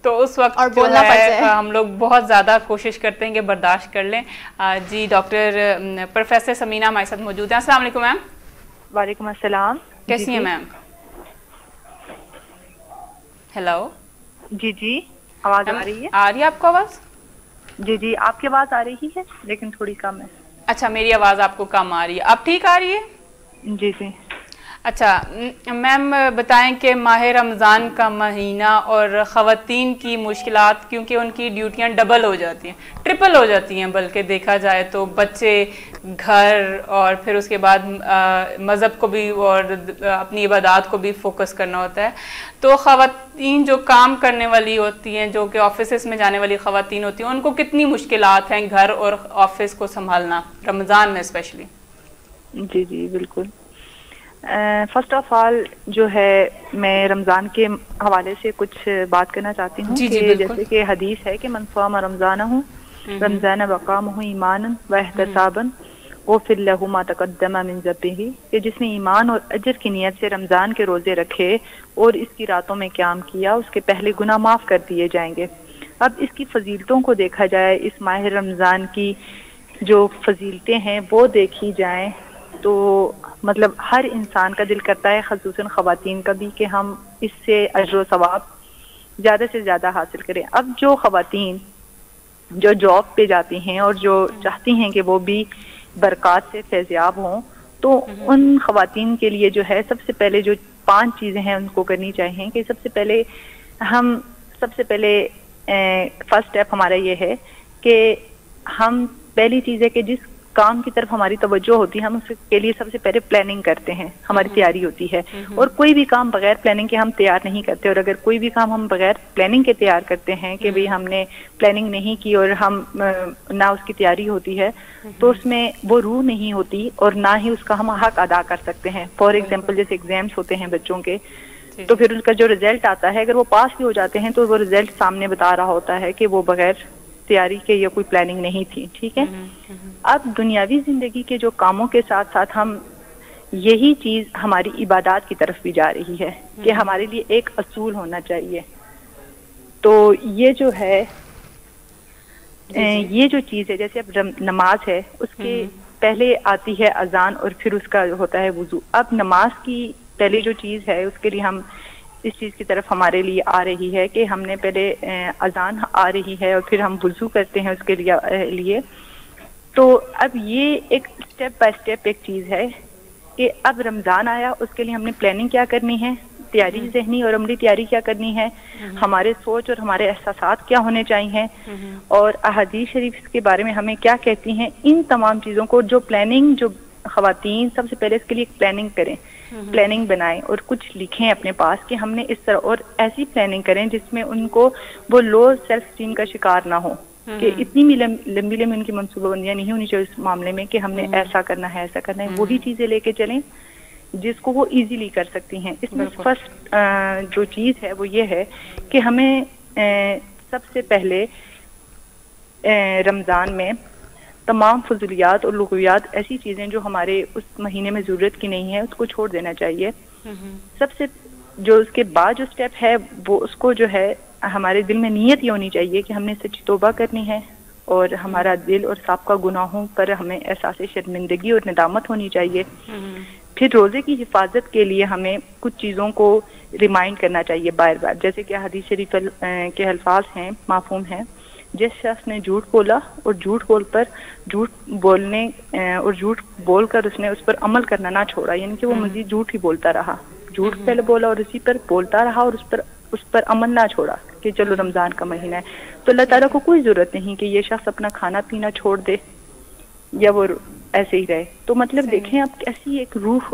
تو اس وقت جو ہے ہم لوگ بہت زیادہ کوشش کرتے ہیں کہ برداشت کر لیں. جی ڈاکٹر پروفیسر سمینہ ہمارے ساتھ موجود ہیں. السلام علیکم میم. وعلیکم السلام. کیسی ہیں میم؟ ہیلو. جی آواز آ رہی ہے؟ آ رہی ہے آپ کو آواز؟ جی آپ کی آواز آ رہی ہے لیکن تھوڑی کم ہے. اچھا, میری آواز آپ کو کم آ رہی ہے, اب ٹھیک آ رہی ہے؟ جی. اچھا میم بتائیں کہ ماہ رمضان کا مہینہ اور خواتین کی مشکلات, کیونکہ ان کی ڈیوٹیاں ڈبل ہو جاتی ہیں, ٹرپل ہو جاتی ہیں بلکہ دیکھا جائے تو, بچے, گھر, اور پھر اس کے بعد مذہب کو بھی اور اپنی عبادات کو بھی فوکس کرنا ہوتا ہے. تو خواتین جو کام کرنے والی ہوتی ہیں, جو کہ آفیسز میں جانے والی خواتین ہوتی ہیں, ان کو کتنی مشکلات ہیں گھر اور آفس کو سنبھالنا رمضان میں اسپیشلی؟ جی بالکل. فرسٹ آف آل جو ہے میں رمضان کے حوالے سے کچھ بات کرنا چاہتی ہوں. جیسے کہ حدیث ہے کہ من صام رمضان وقامہ ایمانا واحتسابا غفر لہ ما تقدم من ذنبہ, کہ جس نے ایمان اور اجر کی نیت سے رمضان کے روزے رکھے اور اس کی راتوں میں قیام کیا, اس کے پہلے گناہ معاف کر دیے جائیں گے. اب اس کی فضیلتوں کو دیکھا جائے, اس ماہ رمضان کی جو فضیلتیں ہیں وہ دیکھی جائیں تو مطلب ہر انسان کا دل کرتا ہے, خصوصاً خواتین کا بھی, کہ ہم اس سے اجر و ثواب زیادہ سے زیادہ حاصل کریں. اب جو خواتین جو جاب پہ جاتی ہیں اور جو چاہتی ہیں کہ وہ بھی برکات سے فیضیاب ہوں, تو ان خواتین کے لیے جو ہے سب سے پہلے جو 5 چیزیں ہیں ان کو کرنی چاہیے. کہ سب سے پہلے فرسٹ اسٹیپ ہمارا یہ ہے کہ ہم پہلی چیز ہے کہ جس کام کی طرف ہماری توجہ ہوتی ہے ہم اس کے لیے سب سے پہلے پلاننگ کرتے ہیں, ہماری تیاری ہوتی ہے. اور کوئی بھی کام بغیر پلاننگ کے ہم تیار نہیں کرتے, اور اگر کوئی بھی کام ہم بغیر پلاننگ کے تیار کرتے ہیں کہ بھئی ہم نے پلاننگ نہیں کی اور ہم نہ اس کی تیاری ہوتی ہے, تو اس میں وہ روح نہیں ہوتی اور نہ ہی اس کا ہم حق ادا کر سکتے ہیں. فار ایگزامپل جیسے ایگزامس ہوتے ہیں بچوں کے, تو پھر ان کا جو رزلٹ آتا ہے اگر وہ پاس بھی ہو جاتے ہیں تو وہ رزلٹ سامنے بتا رہا ہوتا ہے کہ وہ بغیر تیاری کے یا کوئی پلاننگ نہیں تھی. ٹھیک ہے. اب دنیاوی زندگی کے جو کاموں کے ساتھ ساتھ ہم یہی چیز ہماری عبادات کی طرف بھی جا رہی ہے کہ ہمارے لیے ایک اصول ہونا چاہیے. تو یہ جو ہے یہ جو چیز ہے, جیسے اب نماز ہے اس کے پہلے آتی ہے اذان اور پھر اس کا ہوتا ہے وضو. اب نماز کی پہلی جو چیز ہے اس کے لیے ہم اس چیز کی طرف ہمارے لیے آ رہی ہے کہ ہم نے پہلے اذان آ رہی ہے اور پھر ہم وضو کرتے ہیں اس کے لیے. تو اب یہ ایک اسٹیپ بائی اسٹیپ ایک چیز ہے کہ اب رمضان آیا, اس کے لیے ہم نے پلاننگ کیا کرنی ہے, تیاری ذہنی اور عملی تیاری کیا کرنی ہے, ہمارے سوچ اور ہمارے احساسات کیا ہونے چاہیے, اور احادیث شریف کے بارے میں ہمیں کیا کہتی ہیں. ان تمام چیزوں کو جو پلاننگ جو خواتین سب سے پہلے اس کے لیے ایک پلاننگ کریں, پلاننگ بنائیں اور کچھ لکھیں اپنے پاس کہ ہم نے اس طرح, اور ایسی پلاننگ کریں جس میں ان کو وہ لو سیلف اسٹیم کا شکار نہ ہو, کہ اتنی لمبی لمبی ان کی منصوبہ بندیاں نہیں ہونی چاہیے اس معاملے میں کہ ہم نے ایسا کرنا ہے ایسا کرنا ہے. وہی چیزیں لے کے چلیں جس کو وہ ایزیلی کر سکتی ہیں. اس میں فرسٹ جو چیز ہے وہ یہ ہے کہ ہمیں سب سے پہلے رمضان میں تمام فضولیات اور لغویات, ایسی چیزیں جو ہمارے اس مہینے میں ضرورت کی نہیں ہے, اس کو چھوڑ دینا چاہیے. سب سے جو اس کے بعد جو سٹیپ ہے وہ اس کو جو ہے ہمارے دل میں نیت یہ ہونی چاہیے کہ ہم نے سچی توبہ کرنی ہے, اور ہمارا دل اور سابقہ گناہوں پر ہمیں احساس شرمندگی اور ندامت ہونی چاہیے. پھر روزے کی حفاظت کے لیے ہمیں کچھ چیزوں کو ریمائنڈ کرنا چاہیے بار بار, جیسے کہ حدیث شریف کے الفاظ ہیں, مفہوم ہیں, جس شخص نے جھوٹ بولا اور جھوٹ بولنے اور جھوٹ بول کر اس نے اس پر عمل کرنا نہ چھوڑا, یعنی کہ وہ مزید جھوٹ ہی بولتا رہا, جھوٹ پہلے بولا اور اسی پر بولتا رہا اور اس پر عمل نہ چھوڑا کہ چلو رمضان کا مہینہ ہے, تو اللہ تعالیٰ کو کوئی ضرورت نہیں کہ یہ شخص اپنا کھانا پینا چھوڑ دے یا وہ ایسے ہی رہے. تو مطلب دیکھیں اب کیسی ایک روح,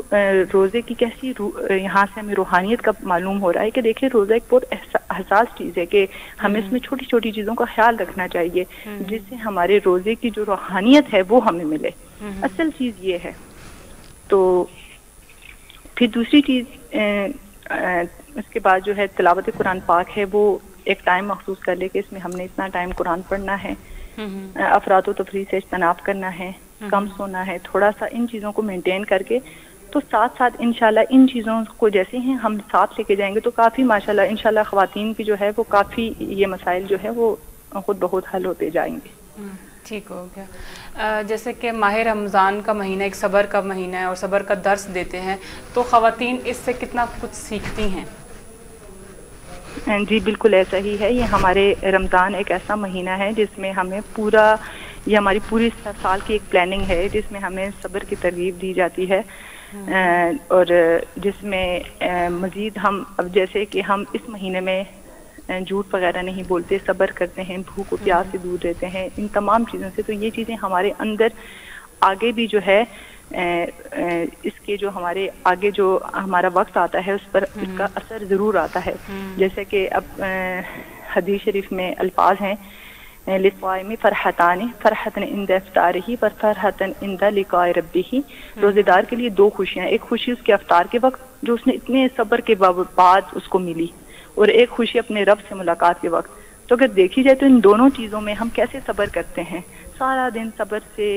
روزے کی کیسی یہاں سے ہمیں روحانیت کا معلوم ہو رہا ہے کہ دیکھیں روزہ ایک بہت حساس چیز ہے کہ ہمیں اس میں چھوٹی چھوٹی چیزوں کا خیال رکھنا چاہیے جس سے ہمارے روزے کی جو روحانیت ہے وہ ہمیں ملے. اصل چیز یہ ہے. تو پھر دوسری چیز اس کے بعد جو ہے تلاوت قرآن پاک ہے, وہ ایک ٹائم مخصوص کر لے کہ اس میں ہم نے اتنا ٹائم قرآن پڑھنا ہے, افراد و تفریح سے اجتناب کرنا ہے, کم سونا ہے, تھوڑا سا ان چیزوں کو مینٹین کر کے, تو ساتھ ساتھ انشاءاللہ ان چیزوں کو جیسے ہیں ہم ساتھ لے کے جائیں گے تو کافی ماشاءاللہ انشاءاللہ خواتین کی جو ہے وہ کافی یہ مسائل جو ہے وہ خود بہت حل ہوتے جائیں گے. ٹھیک ہو گیا. جیسے کہ ماہ رمضان کا مہینہ ایک صبر کا مہینہ ہے اور صبر کا درس دیتے ہیں, تو خواتین اس سے کتنا کچھ سیکھتی ہیں؟ جی بالکل ایسا ہی ہے. یہ ہمارے رمضان ایک ایسا مہینہ ہے جس میں ہمیں پورا, یہ ہماری پوری سال کی ایک پلاننگ ہے جس میں ہمیں صبر کی ترغیب دی جاتی ہے, اور جس میں مزید ہم اب جیسے کہ ہم اس مہینے میں جھوٹ وغیرہ نہیں بولتے, صبر کرتے ہیں, بھوک و پیاس سے دور رہتے ہیں, ان تمام چیزوں سے. تو یہ چیزیں ہمارے اندر آگے بھی جو ہے اس کے جو ہمارے آگے جو ہمارا وقت آتا ہے اس پر اس کا اثر ضرور آتا ہے. جیسے کہ اب حدیث شریف میں الفاظ ہیں, للصائم فرحتان فرحتن عند افطارہ فرحتن عند لقاء ربہ. روزے دار کے لیے دو خوشیاں, ایک خوشی اس کے افطار کے وقت جو اس نے اتنے صبر کے بعد اس کو ملی, اور ایک خوشی اپنے رب سے ملاقات کے وقت. تو اگر دیکھی جائے تو ان دونوں چیزوں میں ہم کیسے صبر کرتے ہیں, سارا دن صبر سے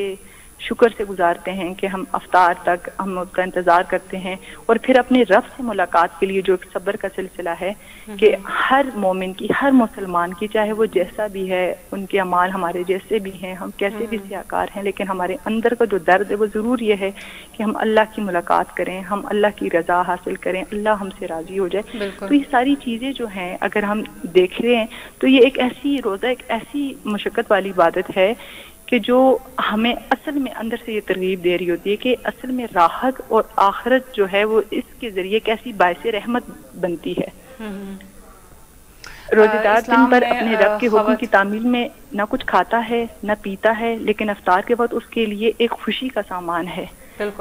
شکر سے گزارتے ہیں کہ ہم افطار تک ہم اس کا انتظار کرتے ہیں, اور پھر اپنے رب سے ملاقات کے لیے جو صبر کا سلسلہ ہے کہ ہر مومن کی, ہر مسلمان کی, چاہے وہ جیسا بھی ہے, ان کے اعمال ہمارے جیسے بھی ہیں, ہم کیسے بھی سیاکار ہیں, لیکن ہمارے اندر کا جو درد ہے وہ ضرور یہ ہے کہ ہم اللہ کی ملاقات کریں, ہم اللہ کی رضا حاصل کریں, اللہ ہم سے راضی ہو جائے. تو یہ ساری چیزیں جو ہیں اگر ہم دیکھ رہے ہیں تو یہ ایک ایسی روزہ ایک ایسی مشقت والی عبادت ہے کہ جو ہمیں اصل میں اندر سے یہ ترغیب دے رہی ہوتی ہے کہ اصل میں راحت اور آخرت جو ہے وہ اس کے ذریعے کیسی باعث رحمت بنتی ہے. روزہ دار دن پر اپنے رب کے حکم کی تعمیل میں نہ کچھ کھاتا ہے نہ پیتا ہے, لیکن افطار کے وقت اس کے لیے ایک خوشی کا سامان ہے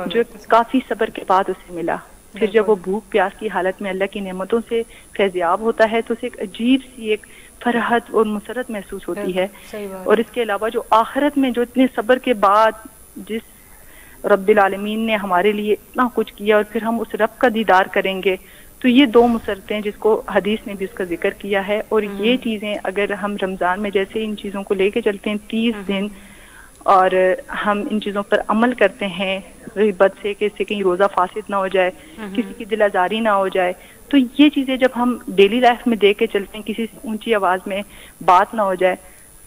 جو کافی صبر کے بعد اسے ملا. پھر جب وہ بھوک پیاس کی حالت میں اللہ کی نعمتوں سے فیضیاب ہوتا ہے تو اسے ایک عجیب سی ایک فرحت اور مسرت محسوس ہوتی ہے. اور اس کے علاوہ جو آخرت میں جو اتنے صبر کے بعد جس رب العالمین نے ہمارے لیے اتنا کچھ کیا, اور پھر ہم اس رب کا دیدار کریں گے, تو یہ دو مسرتیں جس کو حدیث نے بھی اس کا ذکر کیا ہے. اور یہ چیزیں اگر ہم رمضان میں جیسے ان چیزوں کو لے کے چلتے ہیں 30 دن, اور ہم ان چیزوں پر عمل کرتے ہیں غیبت سے کہ اس سے کہیں روزہ فاسد نہ ہو جائے, کسی کی دل آزاری نہ ہو جائے, تو یہ چیزیں جب ہم ڈیلی لائف میں دے کے چلتے ہیں, کسی اونچی آواز میں بات نہ ہو جائے,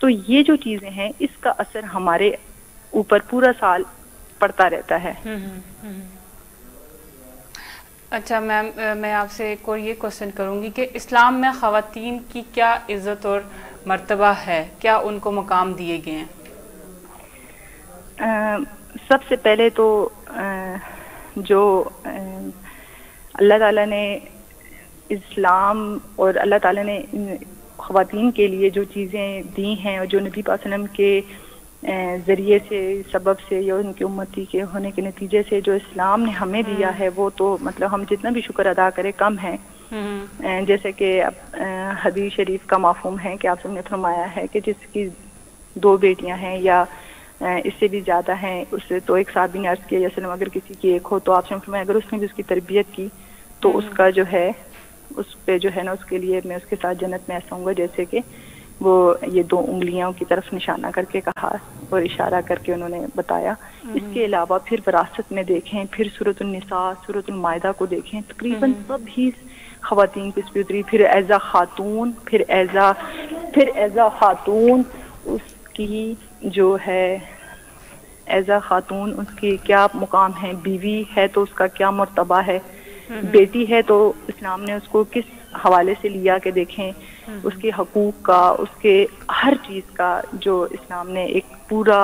تو یہ جو چیزیں ہیں اس کا اثر ہمارے اوپر پورا سال پڑتا رہتا ہے. اچھا میم, میں آپ سے ایک اور یہ کوشچن کروں گی کہ اسلام میں خواتین کی کیا عزت اور مرتبہ ہے, کیا ان کو مقام دیے گئے ہیں؟ سب سے پہلے تو جو اللہ تعالیٰ نے اسلام اور اللہ تعالیٰ نے خواتین کے لیے جو چیزیں دی ہیں, اور جو نبی پاک صلی اللہ علیہ وسلم کے ذریعے سے, سبب سے یا ان کی امتی کے ہونے کے نتیجے سے جو اسلام نے ہمیں دیا ہے وہ تو مطلب ہم جتنا بھی شکر ادا کریں کم ہے. جیسے کہ اب حدیث شریف کا مفہوم ہے کہ آپ نے فرمایا ہے کہ جس کی 2 بیٹیاں ہیں یا اس سے بھی زیادہ ہیں, اس سے تو ایک صحابی نے عرض کیا یا وسلم اگر کسی کی ایک ہو تو آپ نے فرمایا اگر اس نے بھی اس کی تربیت کی تو اس کا جو ہے اس پہ جو ہے نا اس کے لیے میں اس کے ساتھ جنت میں ایسا ہوں گا جیسے کہ وہ یہ 2 انگلیوں کی طرف نشانہ کر کے کہا اور اشارہ کر کے انہوں نے بتایا. اس کے علاوہ پھر وراثت میں دیکھیں, پھر سورۃ النساء, سورۃ المائدہ کو دیکھیں, تقریباً سب ہی خواتین کی اس پہ اتری. پھر ایزا خاتون, پھر ایزا خاتون اس کی جو ہے ایزا خاتون اس کی کیا مقام ہے, بیوی ہے تو اس کا کیا مرتبہ ہے, بیٹی ہے تو اسلام نے اس کو کس حوالے سے لیا کہ دیکھیں اس کے حقوق کا, اس کے ہر چیز کا جو اسلام نے ایک پورا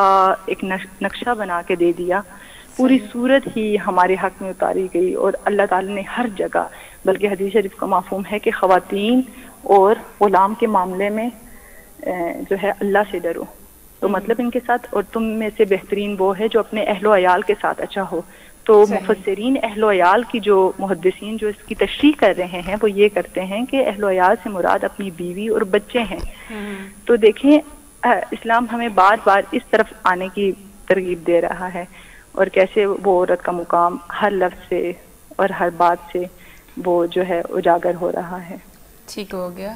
ایک نقشہ بنا کے دے دیا. پوری صورت ہی ہمارے حق میں اتاری گئی اور اللہ تعالی نے ہر جگہ, بلکہ حدیث شریف کا مفہوم ہے کہ خواتین اور غلام کے معاملے میں جو ہے اللہ سے ڈرو. تو مطلب ان کے ساتھ, اور تم میں سے بہترین وہ ہے جو اپنے اہل و عیال کے ساتھ اچھا ہو. تو مفسرین اہل و عیال کی جو محدثین جو اس کی تشریح کر رہے ہیں وہ یہ کرتے ہیں کہ اہل و عیال سے مراد اپنی بیوی اور بچے ہیں. تو دیکھیں اسلام ہمیں بار بار اس طرف آنے کی ترغیب دے رہا ہے اور کیسے وہ عورت کا مقام ہر لفظ سے اور ہر بات سے وہ جو ہے اجاگر ہو رہا ہے. ٹھیک ہو گیا.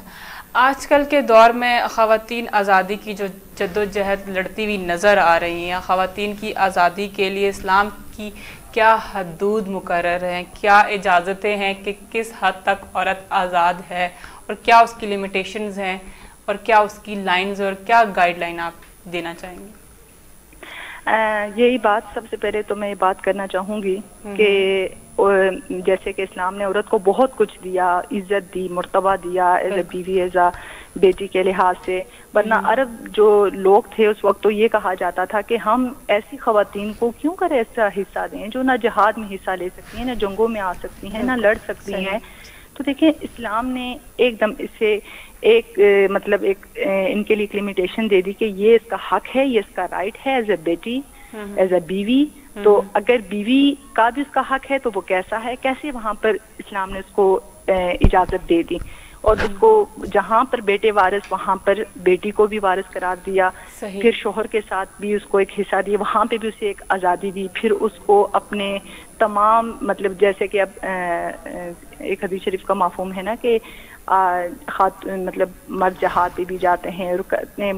آج کل کے دور میں خواتین آزادی کی جو جدوجہد لڑتی ہوئی نظر آ رہی ہیں, خواتین کی آزادی کے لیے اسلام کی کیا حدود مقرر ہیں, کیا اجازتیں ہیں کہ کس حد تک عورت آزاد ہے اور کیا اس کی لمیٹیشنز ہیں اور کیا اس کی لائنز اور کیا گائیڈ لائن آپ دینا چاہیں گے؟ یہی بات سب سے پہلے تو میں یہ بات کرنا چاہوں گی کہ جیسے کہ اسلام نے عورت کو بہت کچھ دیا, عزت دی, مرتبہ دیا ایز اے بیوی, ایز اے بیٹی کے لحاظ سے. ورنہ عرب جو لوگ تھے اس وقت تو یہ کہا جاتا تھا کہ ہم ایسی خواتین کو کیوں کرے ایسا حصہ دیں جو نہ جہاد میں حصہ لے سکتی ہیں, نہ جنگوں میں آ سکتی ہیں, نہ لڑ سکتی ہیں. تو دیکھیں اسلام نے ایک دم اسے ایک مطلب ایک ان کے لیے لمیٹیشن دے دی کہ یہ اس کا حق ہے, یہ اس کا رائٹ ہے ایز اے بیٹی, ایز اے بیوی. تو اگر بیوی کا بھی اس کا حق ہے تو وہ کیسا ہے, کیسے وہاں پر اسلام نے اس کو اجازت دے دی اور اس کو جہاں پر بیٹے وارث وہاں پر بیٹی کو بھی وارث قرار دیا. پھر شوہر کے ساتھ بھی اس کو ایک حصہ دیا, وہاں پہ بھی اسے ایک آزادی دی. پھر اس کو اپنے تمام مطلب جیسے کہ اب ایک حدیث شریف کا مفہوم ہے نا کہ مطلب مرد جہاد پہ بھی جاتے ہیں اور اپنے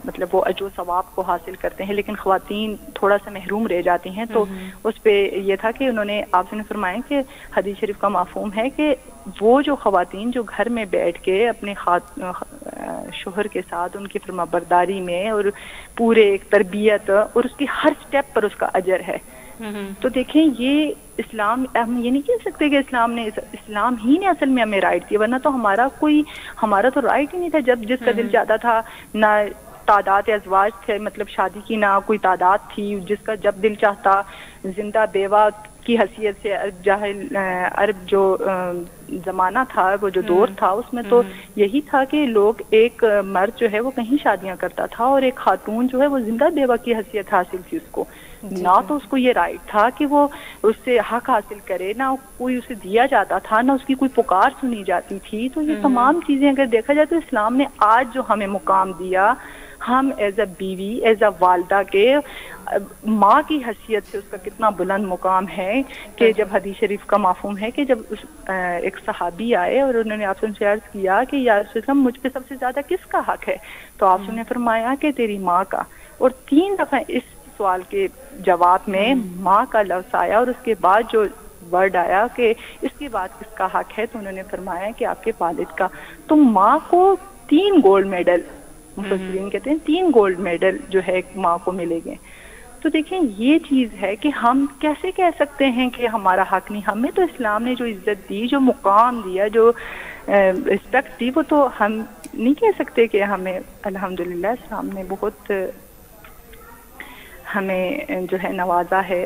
مطلب وہ اجر و ثواب کو حاصل کرتے ہیں, لیکن خواتین تھوڑا سا محروم رہ جاتی ہیں. تو اس پہ یہ تھا کہ انہوں نے آپ نے فرمایا کہ حدیث شریف کا مفہوم ہے کہ وہ جو خواتین جو گھر میں بیٹھ کے اپنے شوہر کے ساتھ ان کی فرما برداری میں اور پورے ایک تربیت اور اس کی ہر سٹیپ پر اس کا اجر ہے. تو دیکھیں یہ اسلام, ہم یہ نہیں کہہ سکتے کہ اسلام ہی نے اصل میں ہمیں رائٹ دیا, ورنہ تو ہمارا تو رائٹ ہی نہیں تھا. جب جس کا دل چاہتا تھا, نہ تعداد ازواج تھے مطلب شادی کی, نہ کوئی تعداد تھی, جس کا جب دل چاہتا زندہ بیوہ کی حیثیت سے عرب جو زمانہ تھا, وہ جو دور تھا, اس میں تو یہی تھا کہ لوگ ایک مرد جو ہے وہ کہیں شادیاں کرتا تھا اور ایک خاتون جو ہے وہ زندہ بیوہ کی حیثیت حاصل تھی اس کو. نہ تو اس کو یہ رائٹ تھا کہ وہ اس سے حق حاصل کرے, نہ کوئی اسے دیا جاتا تھا, نہ اس کی کوئی پکار سنی جاتی تھی. تو یہ تمام چیزیں اگر دیکھا جائے تو اسلام نے آج جو ہمیں مقام دیا, ہم ایز اے بیوی, ایز اے والدہ کے ماں کی حیثیت سے اس کا کتنا بلند مقام ہے کہ جب حدیث شریف کا مفہوم ہے کہ جب ایک صحابی آئے اور انہوں نے آپ سے عرض کیا کہ یا رسول اللہ مجھ پہ سب سے زیادہ کس کا حق ہے, تو آپ نے فرمایا کہ تیری ماں کا. اور 3 دفعہ اس سوال کے جواب میں ماں کا لفظ آیا اور اس کے بعد جو ورڈ آیا کہ اس کے بعد کس کا حق ہے, تو انہوں نے فرمایا کہ آپ کے والد کا. تو ماں کو 3 گولڈ میڈل, مفسرین کہتے ہیں 3 گولڈ میڈل جو ہے ایک ماں کو ملے گے. تو دیکھیں یہ چیز ہے کہ ہم کیسے کہہ سکتے ہیں کہ ہمارا حق نہیں. ہمیں تو اسلام نے جو عزت دی, جو مقام دیا, جو رسپیکٹ دی, وہ تو ہم نہیں کہہ سکتے کہ ہمیں الحمدللہ اسلام نے بہت ہمیں جو ہے نوازا ہے.